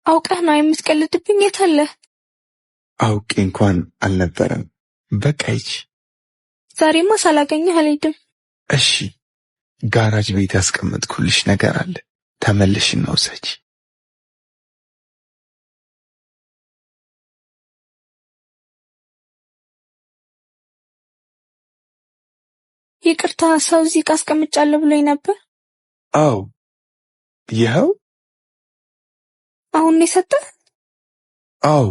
አውቀህ ነው የምትቀልድብኝ? የታለ? አውቄ እንኳን አልነበረም። በቃ ይች ዛሬማ ሳላገኘህ አልሄድም። እሺ፣ ጋራጅ ቤት ያስቀመጥኩልሽ ነገር አለ። ተመልሽና ውሰጂ። ይቅርታ፣ ሰው እዚህ አስቀምጫለሁ ብሎኝ ነበር። አዎ፣ ይኸው። አሁን ነው የሰጠህ? አዎ፣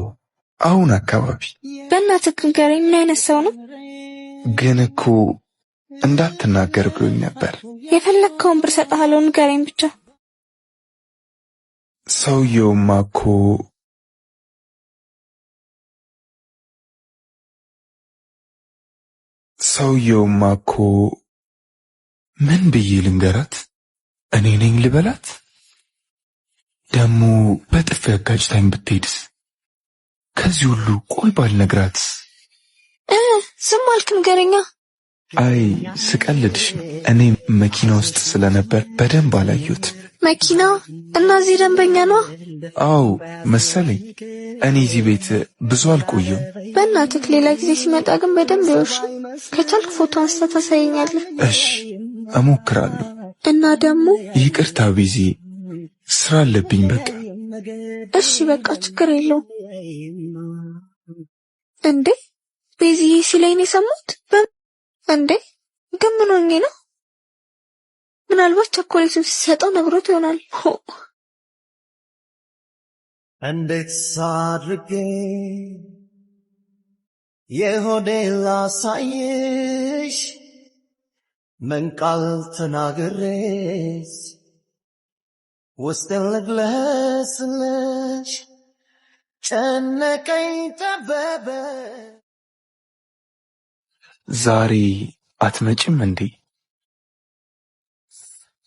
አሁን አካባቢ። በእናትህ ንገረኝ፣ ምን አይነት ሰው ነው? ግን እኮ እንዳትናገር ብሎኝ ነበር። የፈለግከውን ብር ሰጥሃለሁ፣ ንገረኝ ብቻ። ሰውየውማ እኮ ምን ብዬ ልንገራት? እኔ ነኝ ልበላት? ደሞ በጥፊ አጋጭታኝ ብትሄድስ? ከዚህ ሁሉ ቆይ ባልነግራትስ? ዝም አልክ፣ ንገረኛ። አይ ስቀልድሽ ነው። እኔ መኪና ውስጥ ስለነበር በደንብ አላየሁት። መኪና? እና እዚህ ደንበኛ ነው? አዎ መሰለኝ። እኔ እዚህ ቤት ብዙ አልቆየም። በእናትህ ሌላ ጊዜ ሲመጣ ግን በደንብ ይወሽ። ከቻልክ ፎቶ አንስታ ታሳየኛለህ? እሺ እሞክራለሁ። እና ደግሞ ይቅርታ ቢዚ፣ ስራ አለብኝ በቃ። እሺ በቃ ችግር የለውም። እንዴ ቤዚ ሲለኝ ነው የሰማሁት። እንዴ ግን ምን ሆኜ ነው? ምናልባት ቸኮሌቱን ሲሰጠው ነግሮት ይሆናል። እንዴት ሳድርጌ የሆዴን ላሳይሽ፣ ምን ቃል ተናግሬስ ውስጤን ልግለጽልሽ፣ ጨነቀኝ ጠበበ። ዛሬ አትመጭም እንዴ?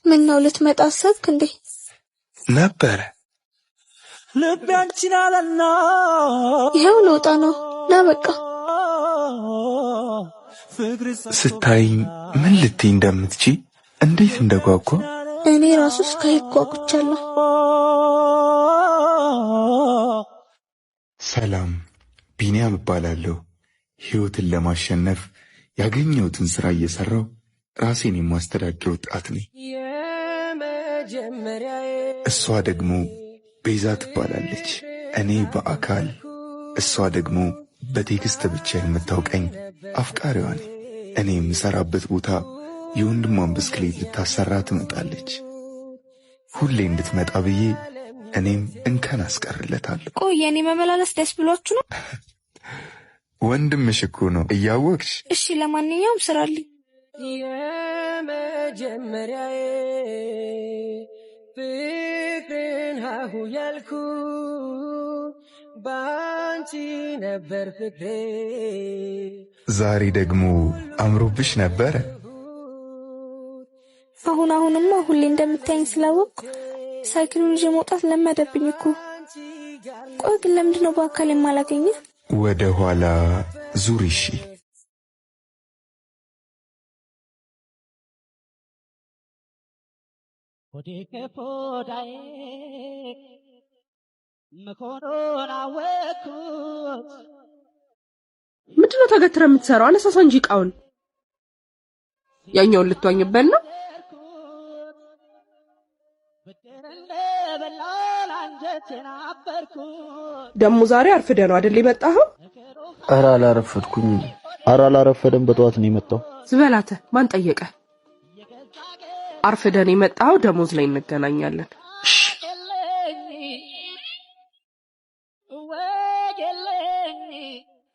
ምን ነው ልትመጣ አሰብክ እንዴ? ነበረ። ልቤ አንቺን አለና ይኸው ልወጣ ነው። ና በቃ። ስታይኝ ምን ልትይ እንደምትቺ እንዴት እንደጓጓ እኔ ራሱ እስካይጓጉቻለሁ። ሰላም፣ ቢኒያም እባላለሁ። ሕይወትን ለማሸነፍ ያገኘሁትን ሥራ እየሠራሁ ራሴን የማስተዳድር ወጣት ነኝ። እሷ ደግሞ ቤዛ ትባላለች። እኔ በአካል እሷ ደግሞ በቴክስት ብቻ የምታውቀኝ አፍቃሪዋ ነኝ። እኔ የምሠራበት ቦታ የወንድሟን ብስክሌት ልታሰራ ትመጣለች። ሁሌ እንድትመጣ ብዬ እኔም እንከን አስቀርለታለሁ። ቆይ የኔ መመላለስ ደስ ብሏችሁ ነው? ወንድምሽ እኮ ነው እያወቅሽ። እሺ ለማንኛውም ስራልኝ። የመጀመሪያዬ ፍቅርን ሀሁ ያልኩ ባንቺ ነበር ፍቅሬ። ዛሬ ደግሞ አምሮብሽ ነበረ። አሁንማ ሁሌ እንደምታየኝ ስላወቅኩ ሳይክሉን ይዤ መውጣት ለመደብኝ እኮ። ቆይ ግን ለምንድነው በአካል የማላገኘህ? ወደ ኋላ ዙሪ እሺ። ወዴከፎዳዬ መኮኖና ወኩ ምንድነው ተገትረ የምትሰራው? አነሳሳ እንጂ ቃውን ያኛውን ልትዋኝበት ነው። ደሞ ዛሬ አርፍደህ ነው አይደል የመጣኸው? ኧረ አላረፈድኩኝ። ኧረ አላረፈደም፣ በጠዋት ነው የመጣው። ዝበላተ ማን ጠየቀ? አርፍደህ ነው የመጣኸው። ደሞዝ ላይ እንገናኛለን።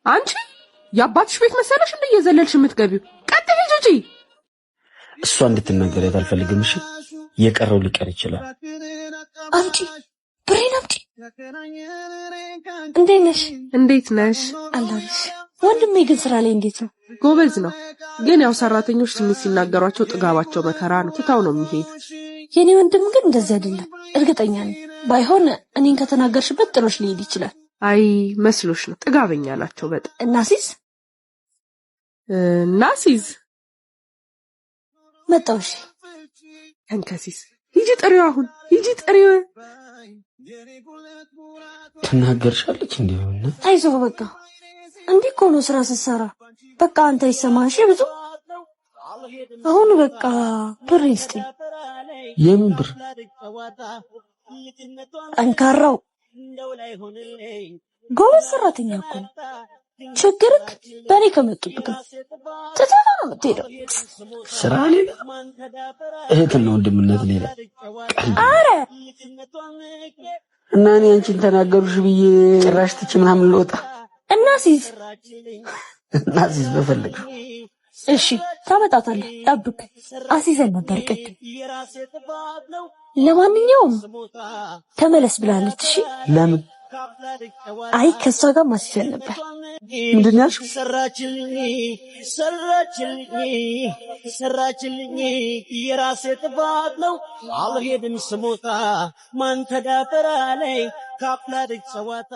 አንቺ የአባትሽ ቤት መሰለሽ እንደ እየዘለልሽ የምትገቢው? ቀጥይ ሂጂ። እሷ እንድትናገሪያት አልፈልግም። እሺ የቀረው ሊቀር ይችላል። አንቺ ብሬን አምጪ። እንዴት ነሽ? እንዴት ነሽ? አላልሽ። ወንድሜ ግን ስራ ላይ እንዴት ነው? ጎበዝ ነው። ግን ያው ሰራተኞች ትንሽ ሲናገሯቸው ጥጋባቸው መከራ ነው፣ ትታው ነው የሚሄድ። የኔ ወንድም ግን እንደዚህ አይደለም፣ እርግጠኛ ነኝ። ባይሆን እኔን ከተናገርሽበት ጥሎሽ ሊሄድ ይችላል። አይ መስሎሽ ነው፣ ጥጋበኛ ናቸው በጣም። እናሲዝ መጣውሽ እንከሲስ ሂጂ ጥሪው፣ አሁን ሂጂ ጥሪው። ትናገርሻለች እንዴውና አይዞህ በቃ እንዲህ እኮ ነው ስራ ስትሰራ። በቃ አንተ ይሰማሽ ብዙ አሁን በቃ ብር ይስጥኝ። የምን ብር? ጠንካራው ጎበዝ ሰራተኛ እኮ ነው። ችግርክ በእኔ ከመጡብክ ትተህ ነው የምትሄደው። ስራ ሌላ፣ እህትና ወንድምነት ሌላ። አረ እና እኔ አንቺን ተናገሩሽ ብዬ ጭራሽ ትች ምናምን ልወጣ እናሲዝ በፈለግሽ እሺ ታመጣታለህ። ጠብቅ። አሲዘን ነበር ቅድም። ለማንኛውም ተመለስ ብላለች። እሺ ለምን? አይ ከሷ ጋር ማስፈል ነበር። ምንድን ነው ያልሽው? ሰራችልኝ የራሴ ጥፋት ነው። አልሄድም ስሞታ ማን ተዳፈራ ላይ ካፍላ ደግ ጨዋታ